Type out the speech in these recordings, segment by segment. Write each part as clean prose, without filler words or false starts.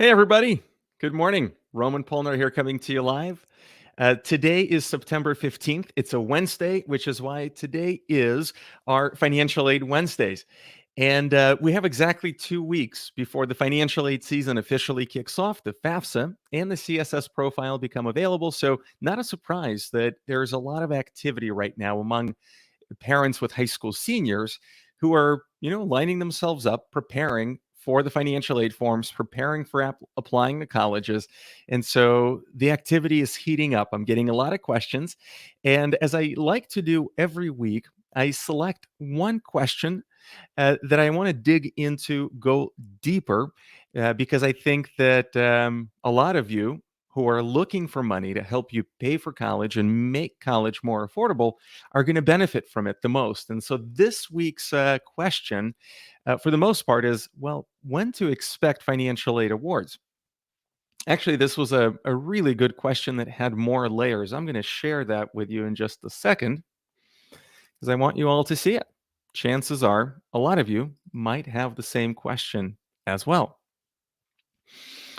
Hey, everybody. Good morning. Roman Polnar here coming to you live. Today is September 15th. It's a Wednesday, which is why today is our Financial Aid Wednesdays. And we have exactly 2 weeks before the financial aid season officially kicks off. The FAFSA and the CSS profile become available. So, not a surprise that there's a lot of activity right now among parents with high school seniors who are, lining themselves up, preparing for the financial aid forms, preparing for applying to colleges. And so the activity is heating up. I'm getting a lot of questions. And as I like to do every week, I select one question that I want to dig into, go deeper, because I think that a lot of you who are looking for money to help you pay for college and make college more affordable are going to benefit from it the most. And so this week's question, for the most part, is well, when to expect financial aid awards? Actually, this was a really good question that had more layers. I'm going to share that with you in just a second because I want you all to see it. Chances are a lot of you might have the same question as well.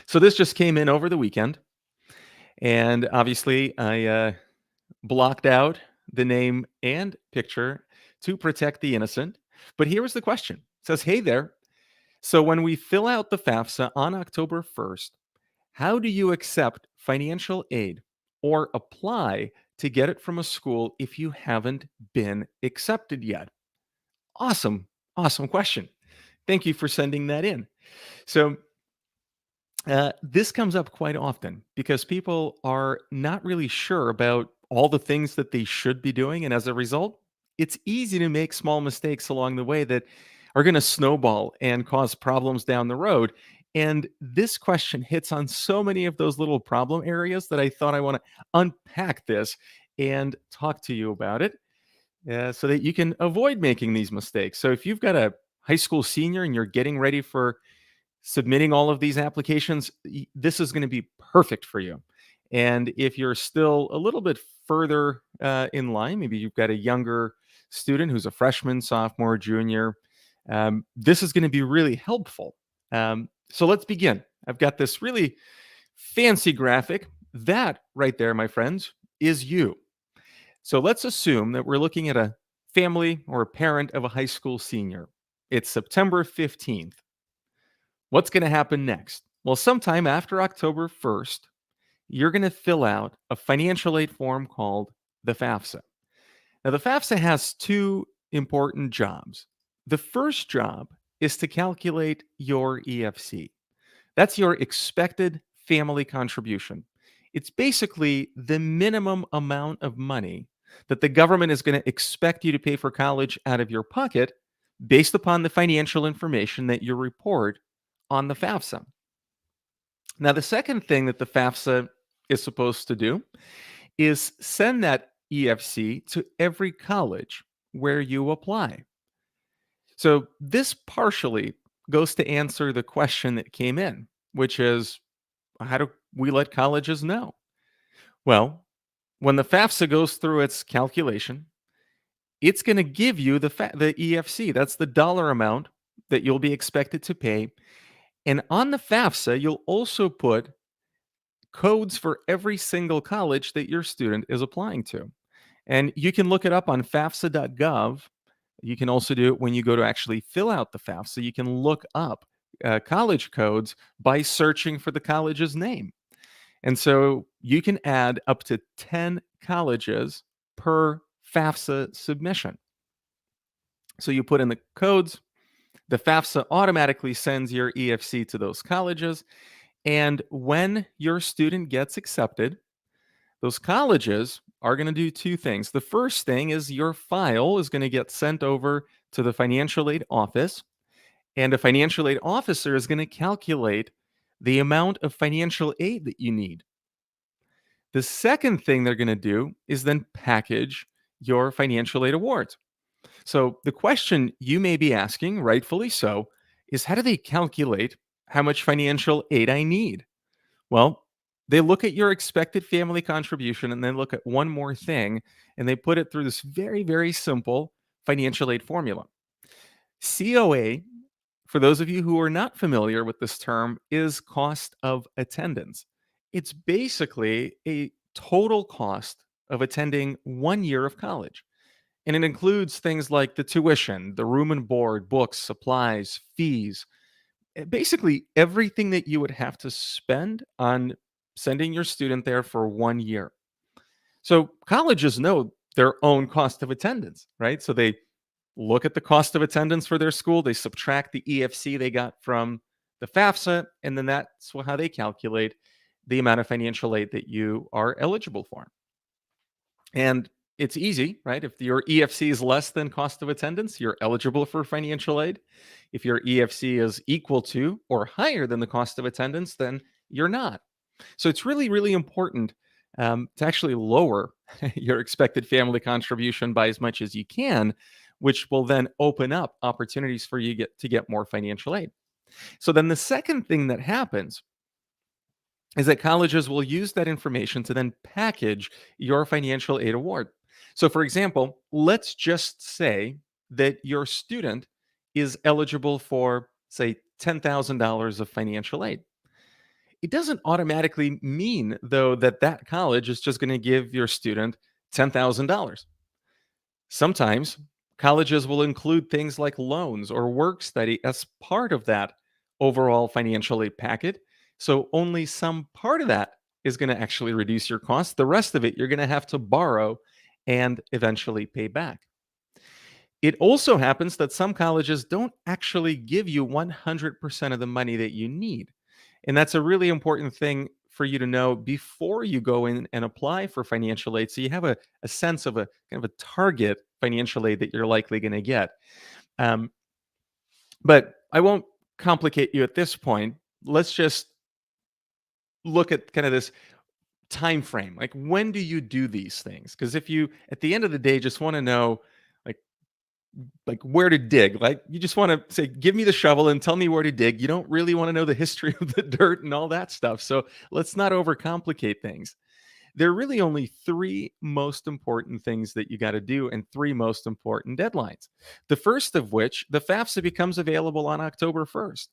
So this just came in over the weekend. And obviously, I blocked out the name and picture to protect the innocent. But here was the question. It says, "Hey there. So when we fill out the FAFSA on October 1st, how do you accept financial aid or apply to get it from a school if you haven't been accepted yet?" Awesome. Awesome question. Thank you for sending that in. So, this comes up quite often because people are not really sure about all the things that they should be doing. And as a result, it's easy to make small mistakes along the way that are going to snowball and cause problems down the road. And this question hits on so many of those little problem areas that I thought I want to unpack this and talk to you about it so that you can avoid making these mistakes. So if you've got a high school senior and you're getting ready for submitting all of these applications, this is going to be perfect for you. And if you're still a little bit further in line, maybe you've got a younger student who's a freshman, sophomore, junior, this is going to be really helpful. So let's begin. I've got this really fancy graphic. That right there, my friends, is you. So let's assume that we're looking at a family or a parent of a high school senior. It's September 15th. What's going to happen next? Well, sometime after October 1st, you're going to fill out a financial aid form called the FAFSA. Now, the FAFSA has two important jobs. The first job is to calculate your EFC. That's your expected family contribution. It's basically the minimum amount of money that the government is going to expect you to pay for college out of your pocket based upon the financial information that you report on the FAFSA. Now, the second thing that the FAFSA is supposed to do is send that EFC to every college where you apply. So, this partially goes to answer the question that came in, which is how do we let colleges know? Well, when the FAFSA goes through its calculation, it's going to give you the EFC. That's the dollar amount that you'll be expected to pay. And on the FAFSA, you'll also put codes for every single college that your student is applying to. And you can look it up on FAFSA.gov. You can also do it when you go to actually fill out the FAFSA. You can look up college codes by searching for the college's name. And so you can add up to 10 colleges per FAFSA submission. So you put in the codes, the FAFSA automatically sends your EFC to those colleges. And when your student gets accepted, those colleges are going to do two things. The first thing is your file is going to get sent over to the financial aid office, and a financial aid officer is going to calculate the amount of financial aid that you need. The second thing they're going to do is then package your financial aid awards. So the question you may be asking, rightfully so, is how do they calculate how much financial aid I need? Well, they look at your expected family contribution and then look at one more thing, and they put it through this very, very simple financial aid formula. COA for those of you who are not familiar with this term, is cost of attendance. It's basically a total cost of attending 1 year of college. And it includes things like the tuition, the room and board, books, supplies, fees, basically everything that you would have to spend on sending your student there for 1 year. So colleges know their own cost of attendance, right? So they look at the cost of attendance for their school, they subtract the EFC they got from the FAFSA, and then that's how they calculate the amount of financial aid that you are eligible for. And it's easy, right? If your EFC is less than cost of attendance, you're eligible for financial aid. If your EFC is equal to or higher than the cost of attendance, then you're not. So it's really, really important to actually lower your expected family contribution by as much as you can, which will then open up opportunities for you to get more financial aid. So then the second thing that happens is that colleges will use that information to then package your financial aid award. So, for example, let's just say that your student is eligible for, say, $10,000 of financial aid. It doesn't automatically mean, though, that that college is just going to give your student $10,000. Sometimes colleges will include things like loans or work study as part of that overall financial aid packet. So only some part of that is going to actually reduce your costs. The rest of it, you're going to have to borrow and eventually pay back. It also happens that some colleges don't actually give you 100% of the money that you need. And that's a really important thing for you to know before you go in and apply for financial aid. So you have a sense of a kind of a target financial aid that you're likely going to get. Um, but I won't complicate you at this point. Let's just look at kind of this time frame. Like, when do you do these things? Because if you, at the end of the day, just want to know, like, where to dig. Like, you just want to say, give me the shovel and tell me where to dig. You don't really want to know the history of the dirt and all that stuff. So let's not overcomplicate things. There are really only three most important things that you got to do and three most important deadlines. The first of which, the FAFSA becomes available on October 1st.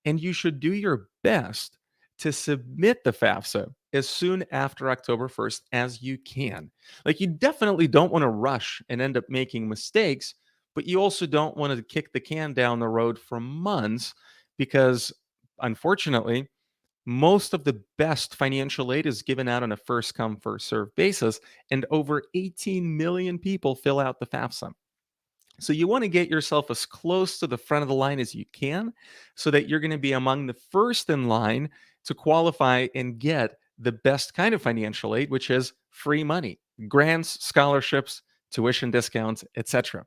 And you should do your best to submit the FAFSA as soon after October 1st as you can. Like, you definitely don't want to rush and end up making mistakes, but you also don't want to kick the can down the road for months because, unfortunately, most of the best financial aid is given out on a first come, first served basis, and over 18 million people fill out the FAFSA. So you want to get yourself as close to the front of the line as you can so that you're going to be among the first in line to qualify and get the best kind of financial aid, which is free money, grants, scholarships, tuition discounts, etc.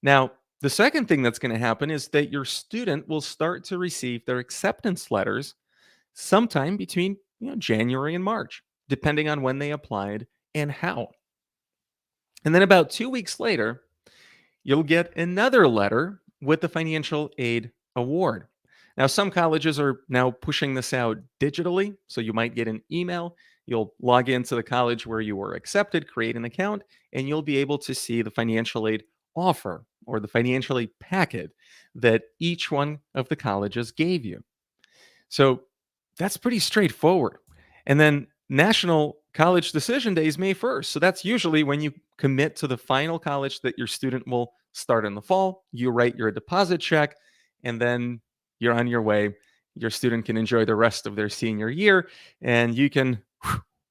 Now, the second thing that's going to happen is that your student will start to receive their acceptance letters sometime between January and March, depending on when they applied and how. And then about 2 weeks later, you'll get another letter with the financial aid award. Now, some colleges are now pushing this out digitally. So you might get an email. You'll log into the college where you were accepted, create an account, and you'll be able to see the financial aid offer or the financial aid packet that each one of the colleges gave you. So that's pretty straightforward. And then National College Decision Day is May 1st. So that's usually when you commit to the final college that your student will start in the fall. You write your deposit check, and then you're on your way. Your student can enjoy the rest of their senior year, and you can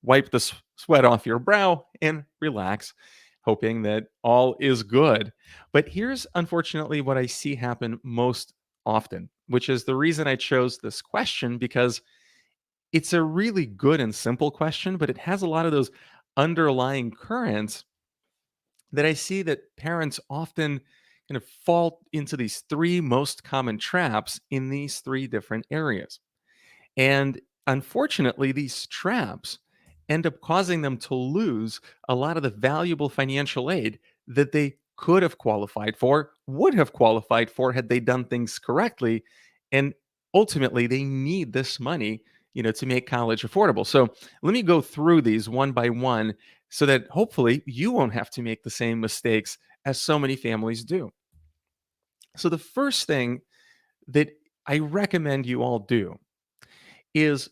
wipe the sweat off your brow and relax, hoping that all is good. But here's unfortunately what I see happen most often, which is the reason I chose this question, because it's a really good and simple question, but it has a lot of those underlying currents that I see that parents often kind of fall into these three most common traps in these three different areas. And unfortunately, these traps end up causing them to lose a lot of the valuable financial aid that they could have qualified for, would have qualified for had they done things correctly. And ultimately, they need this money, to make college affordable. So let me go through these one by one so that hopefully you won't have to make the same mistakes as so many families do. So the first thing that I recommend you all do is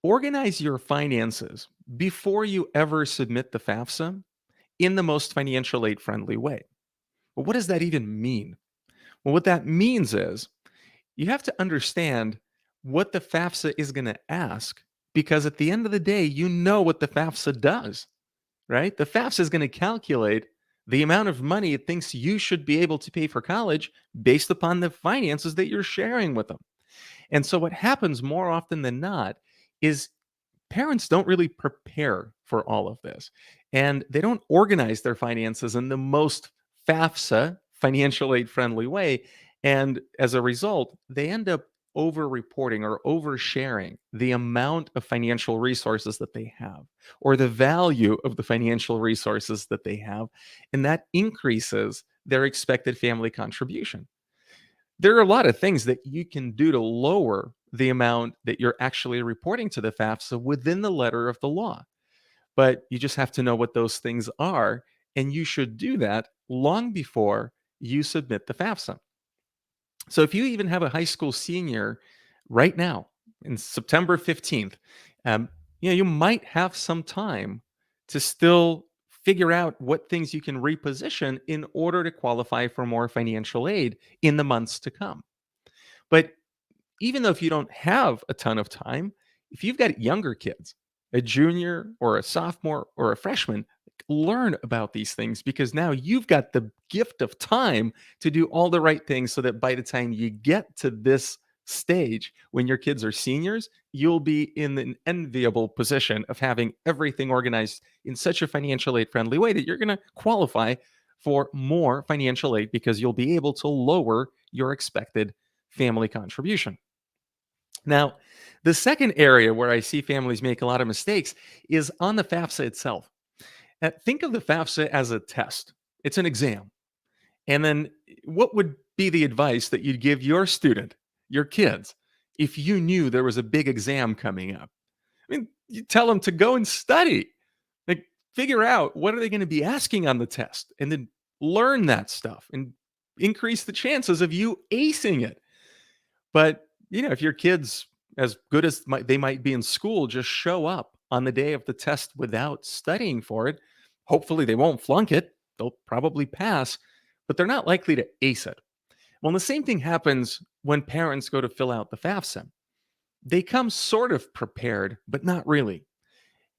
organize your finances before you ever submit the FAFSA in the most financial aid friendly way. Well, what does that even mean? Well, what that means is you have to understand what the FAFSA is going to ask, because at the end of the day, you know what the FAFSA does, right? The FAFSA is going to calculate the amount of money it thinks you should be able to pay for college based upon the finances that you're sharing with them. And so, what happens more often than not is parents don't really prepare for all of this, and they don't organize their finances in the most FAFSA, financial aid friendly way. And as a result, they end up over reporting or oversharing the amount of financial resources that they have, or the value of the financial resources that they have. And that increases their expected family contribution. There are a lot of things that you can do to lower the amount that you're actually reporting to the FAFSA within the letter of the law. But you just have to know what those things are. And you should do that long before you submit the FAFSA. So if you even have a high school senior right now, in September 15th, um, you might have some time to still figure out what things you can reposition in order to qualify for more financial aid in the months to come. But even though if you don't have a ton of time, if you've got younger kids, a junior or a sophomore or a freshman, learn about these things, because now you've got the gift of time to do all the right things so that by the time you get to this stage when your kids are seniors, you'll be in an enviable position of having everything organized in such a financial aid friendly way that you're going to qualify for more financial aid, because you'll be able to lower your expected family contribution. Now, the second area where I see families make a lot of mistakes is on the FAFSA itself. Think of the FAFSA as a test, it's an exam. And then what would be the advice that you'd give your student, your kids, if you knew there was a big exam coming up? I mean, you tell them to go and study, like figure out what are they going to be asking on the test, and then learn that stuff and increase the chances of you acing it. But, if your kids, as good as they might be in school, just show up on the day of the test without studying for it, hopefully they won't flunk it. They'll probably pass, but they're not likely to ace it. Well, the same thing happens when parents go to fill out the FAFSA. They come sort of prepared, but not really.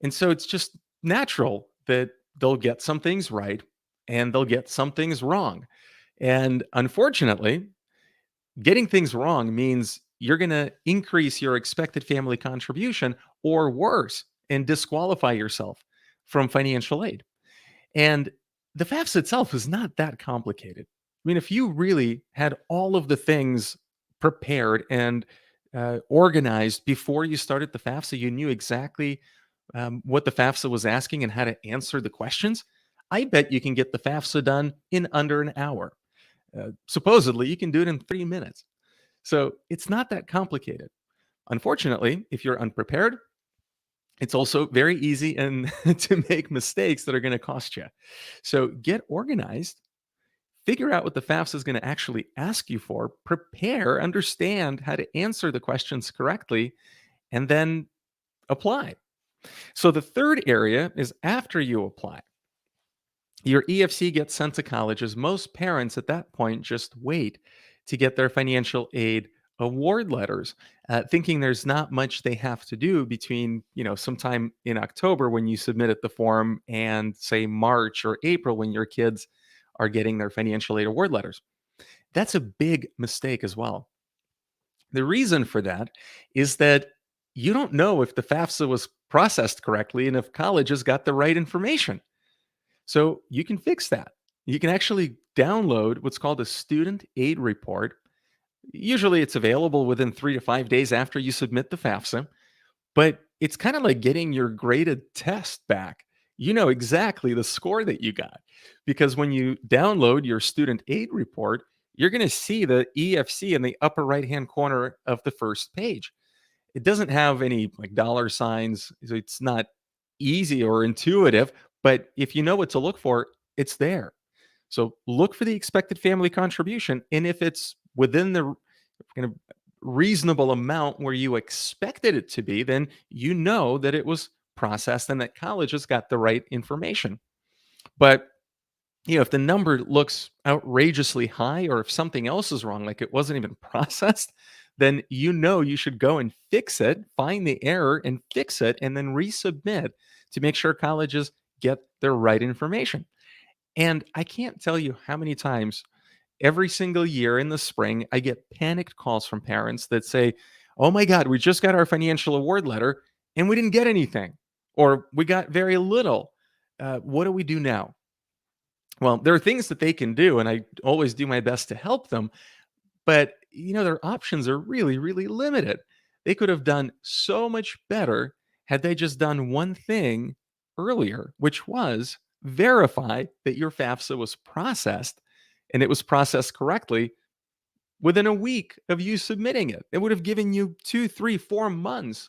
And so it's just natural that they'll get some things right and they'll get some things wrong. And unfortunately, getting things wrong means you're going to increase your expected family contribution, or worse, and disqualify yourself from financial aid. And the FAFSA itself is not that complicated. I mean, if you really had all of the things prepared and organized before you started the FAFSA, you knew exactly what the FAFSA was asking and how to answer the questions, I bet you can get the FAFSA done in under an hour. Supposedly, you can do it in 3 minutes. So it's not that complicated. Unfortunately, if you're unprepared, it's also very easy and to make mistakes that are going to cost you. So get organized, figure out what the FAFSA is going to actually ask you for, prepare, understand how to answer the questions correctly, and then apply. So the third area is after you apply. Your EFC gets sent to colleges. Most parents at that point just wait to get their financial aid award letters, thinking there's not much they have to do between, sometime in October when you submitted the form and say March or April when your kids are getting their financial aid award letters. That's a big mistake as well. The reason for that is that you don't know if the FAFSA was processed correctly and if colleges got the right information. So you can fix that. You can actually download what's called a student aid report. Usually it's available within 3 to 5 days after you submit the FAFSA, but it's kind of like getting your graded test back. You know exactly the score that you got, because when you download your student aid report, you're going to see the EFC in the upper right hand corner of the first page. It doesn't have any like dollar signs, so it's not easy or intuitive, but if you know what to look for, it's there. So look for the expected family contribution, and if it's within the kind of reasonable amount where you expected it to be, then you know that it was processed and that college has got the right information. But if the number looks outrageously high or if something else is wrong, like it wasn't even processed, then you should go and fix it, find the error and fix it, and then resubmit to make sure colleges get the right information. And I can't tell you how many times every single year in the spring I get panicked calls from parents that say, "Oh my God, we just got our financial award letter and we didn't get anything, or we got very little. What do we do now?" Well, there are things that they can do, and I always do my best to help them. But, their options are really, really limited. They could have done so much better had they just done one thing earlier, which was verify that your FAFSA was processed and it was processed correctly within a week of you submitting it. It would have given you 2, 3, 4 months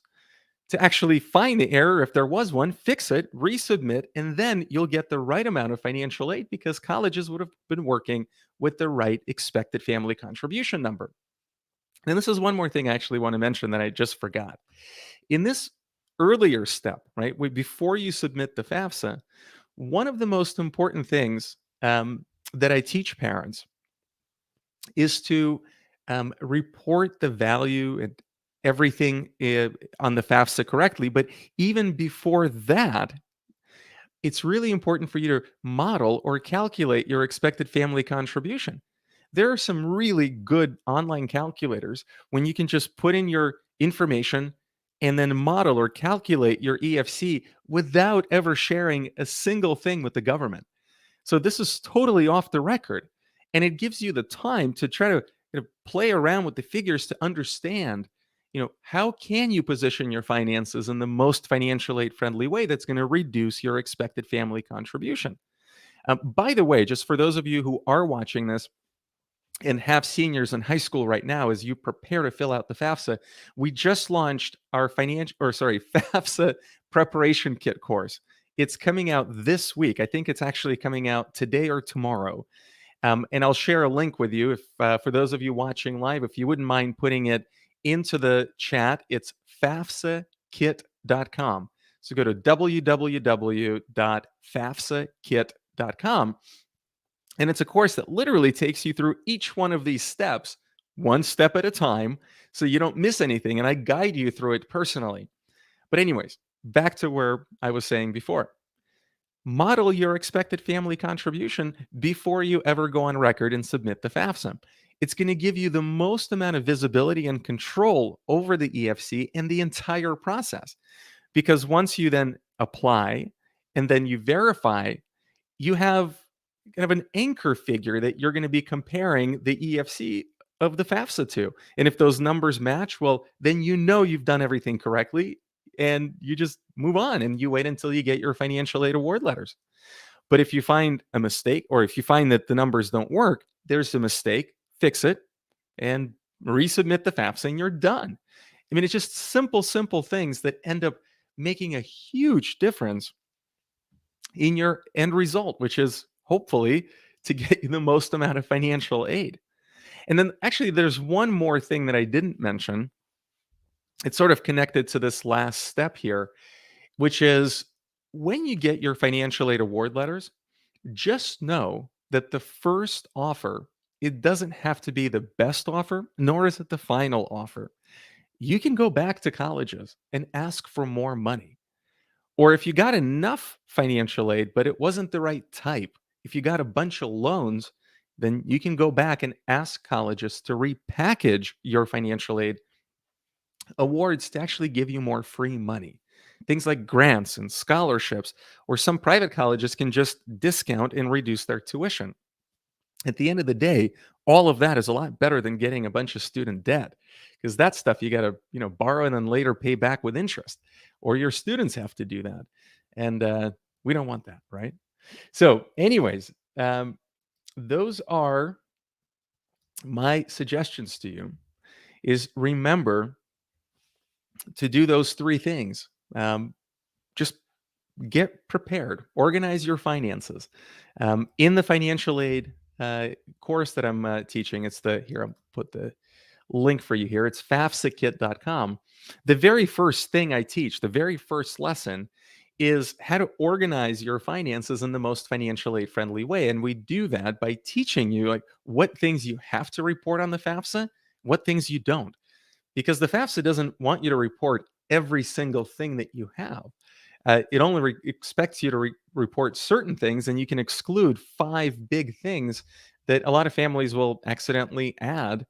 to actually find the error if there was one, fix it, resubmit, and then you'll get the right amount of financial aid because colleges would have been working with the right expected family contribution number. And this is one more thing I actually want to mention that I just forgot. In this earlier step, right, before you submit the FAFSA, one of the most important things that I teach parents is to report the value and everything on the FAFSA correctly. But even before that, it's really important for you to model or calculate your expected family contribution. There are some really good online calculators when you can just put in your information and then model or calculate your EFC without ever sharing a single thing with the government. So this is totally off the record, and it gives you the time to try to play around with the figures to understand, how can you position your finances in the most financial aid friendly way that's going to reduce your expected family contribution. By the way, just for those of you who are watching this and have seniors in high school right now, as you prepare to fill out the FAFSA, we just launched our FAFSA preparation kit course. It's coming out this week. I think it's actually coming out today or tomorrow. And I'll share a link with you if, for those of you watching live, if you wouldn't mind putting it into the chat. It's FAFSAkit.com. So go to www.fafsakit.com. And it's a course that literally takes you through each one of these steps, one step at a time, so you don't miss anything. And I guide you through it personally. But, anyways, back to where I was saying before. Model your expected family contribution before you ever go on record and submit the FAFSA. It's going to give you the most amount of visibility and control over the EFC and the entire process. Because once you then apply and then you verify, you have kind of an anchor figure that you're going to be comparing the EFC of the FAFSA to. And if those numbers match, well, then you've done everything correctly and you just move on and you wait until you get your financial aid award letters. But if you find a mistake or if you find that the numbers don't work, there's a mistake, fix it and resubmit the FAFSA and you're done. I mean, it's just simple, simple things that end up making a huge difference in your end result, which is hopefully to get you the most amount of financial aid. And then actually, there's one more thing that I didn't mention. It's sort of connected to this last step here, which is when you get your financial aid award letters, just know that the first offer, it doesn't have to be the best offer, nor is it the final offer. You can go back to colleges and ask for more money. Or if you got enough financial aid, but it wasn't the right type, if you got a bunch of loans, then you can go back and ask colleges to repackage your financial aid awards to actually give you more free money. Things like grants and scholarships, or some private colleges can just discount and reduce their tuition. At the end of the day, all of that is a lot better than getting a bunch of student debt because that stuff you got to, borrow and then later pay back with interest, or your students have to do that. And we don't want that, right? So, anyways, those are my suggestions to you is remember to do those three things. Just get prepared, organize your finances. In the financial aid course that I'm teaching, it's the here I'll put the link for you here. It's FAFSAkit.com. The very first thing I teach, the very first lesson, is how to organize your finances in the most financially friendly way. And we do that by teaching you like what things you have to report on the FAFSA, what things you don't, because the FAFSA doesn't want you to report every single thing that you have. It only expects you to report certain things, and you can exclude five big things that a lot of families will accidentally add,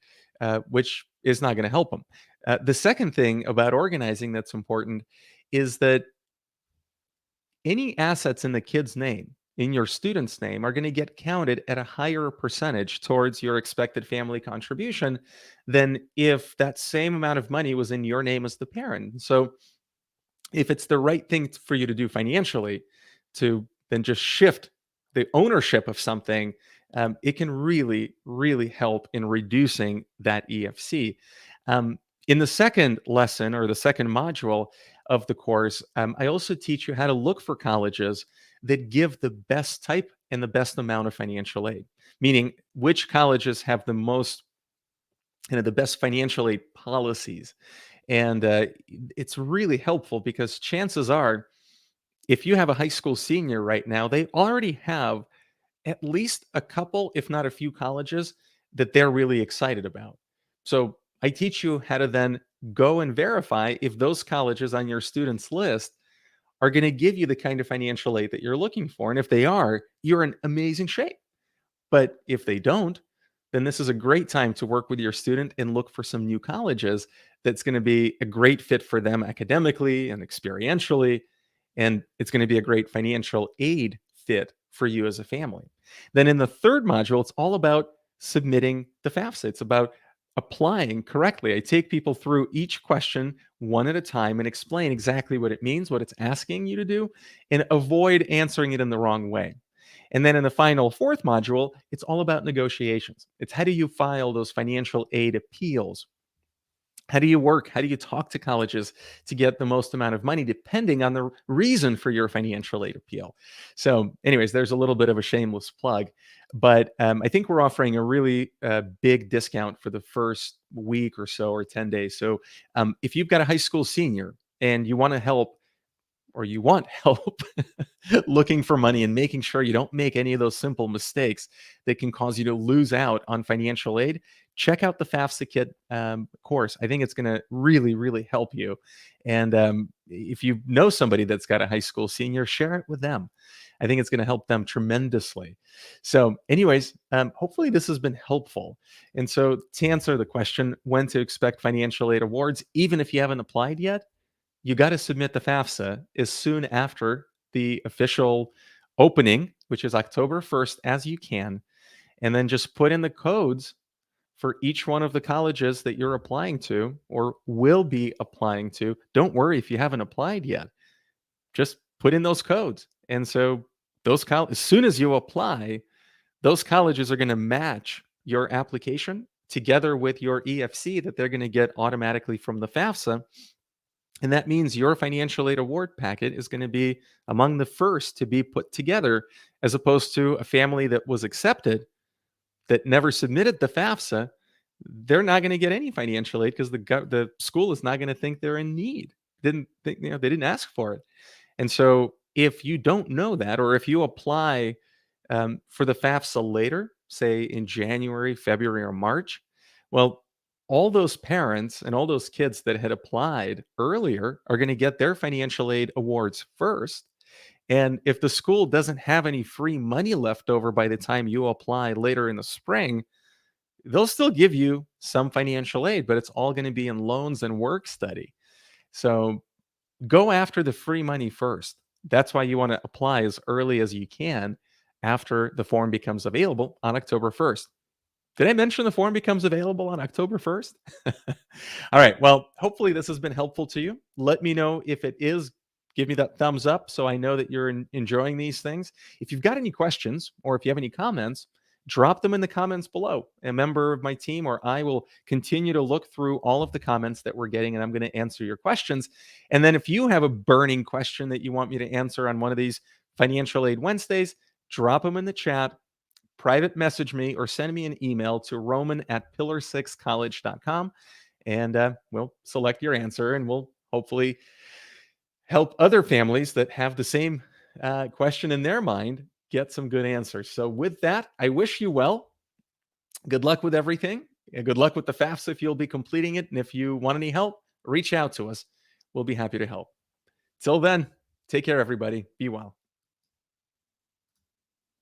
which is not going to help them. The second thing about organizing that's important is that any assets in the kid's name, in your student's name, are going to get counted at a higher percentage towards your expected family contribution than if that same amount of money was in your name as the parent. So, if it's the right thing for you to do financially, to then just shift the ownership of something, it can really, really help in reducing that EFC. Um, in the second lesson or the second module of the course, I also teach you how to look for colleges that give the best type and the best amount of financial aid, meaning which colleges have the most, the best financial aid policies. And it's really helpful because chances are, if you have a high school senior right now, they already have at least a couple, if not a few colleges that they're really excited about. So I teach you how to then go and verify if those colleges on your students list are going to give you the kind of financial aid that you're looking for. And if they are, you're in amazing shape. But if they don't, then this is a great time to work with your student and look for some new colleges that's going to be a great fit for them academically and experientially. And it's going to be a great financial aid fit for you as a family. Then in the third module, it's all about submitting the FAFSA. It's about applying correctly. I take people through each question one at a time and explain exactly what it means, what it's asking you to do, and avoid answering it in the wrong way. And then in the final fourth module, it's all about negotiations. It's how do you file those financial aid appeals? How do you work? How do you talk to colleges to get the most amount of money, depending on the reason for your financial aid appeal? So, anyways, there's a little bit of a shameless plug, but I think we're offering a really big discount for the first week or so, or 10 days. So, if you've got a high school senior and you want to help, or you want help looking for money and making sure you don't make any of those simple mistakes that can cause you to lose out on financial aid, check out the FAFSA Kit course. I think it's going to really, really help you. And if you know somebody that's got a high school senior, share it with them. I think it's going to help them tremendously. So, anyways, hopefully this has been helpful. And so, to answer the question, when to expect financial aid awards, even if you haven't applied yet, you got to submit the FAFSA as soon after the official opening, which is October 1st, as you can. And then just put in the codes for each one of the colleges that you're applying to or will be applying to. Don't worry if you haven't applied yet. Just put in those codes. And so as soon as you apply, those colleges are going to match your application together with your EFC that they're going to get automatically from the FAFSA. And that means your financial aid award packet is going to be among the first to be put together, as opposed to a family that was accepted that never submitted the FAFSA. They're not going to get any financial aid because the school is not going to think they're in need. Didn't think, they didn't ask for it. And so if you don't know that, or if you apply for the FAFSA later, say in January, February, or March, well, all those parents and all those kids that had applied earlier are going to get their financial aid awards first. And if the school doesn't have any free money left over by the time you apply later in the spring, they'll still give you some financial aid, but it's all going to be in loans and work study. So go after the free money first. That's why you want to apply as early as you can after the form becomes available on October 1st. Did I mention the form becomes available on October 1st? All right. Well, hopefully this has been helpful to you. Let me know if it is. Give me that thumbs up so I know that you're enjoying these things. If you've got any questions or if you have any comments, drop them in the comments below. A member of my team or I will continue to look through all of the comments that we're getting, and I'm going to answer your questions. And then if you have a burning question that you want me to answer on one of these Financial Aid Wednesdays, drop them in the chat. private message me or send me an email to roman@pillar6college.com, and we'll select your answer, and we'll hopefully help other families that have the same question in their mind get some good answers. So, with that, I wish you well. Good luck with everything. And good luck with the FAFSA if you'll be completing it. And if you want any help, reach out to us. We'll be happy to help. Till then, take care, everybody. Be well.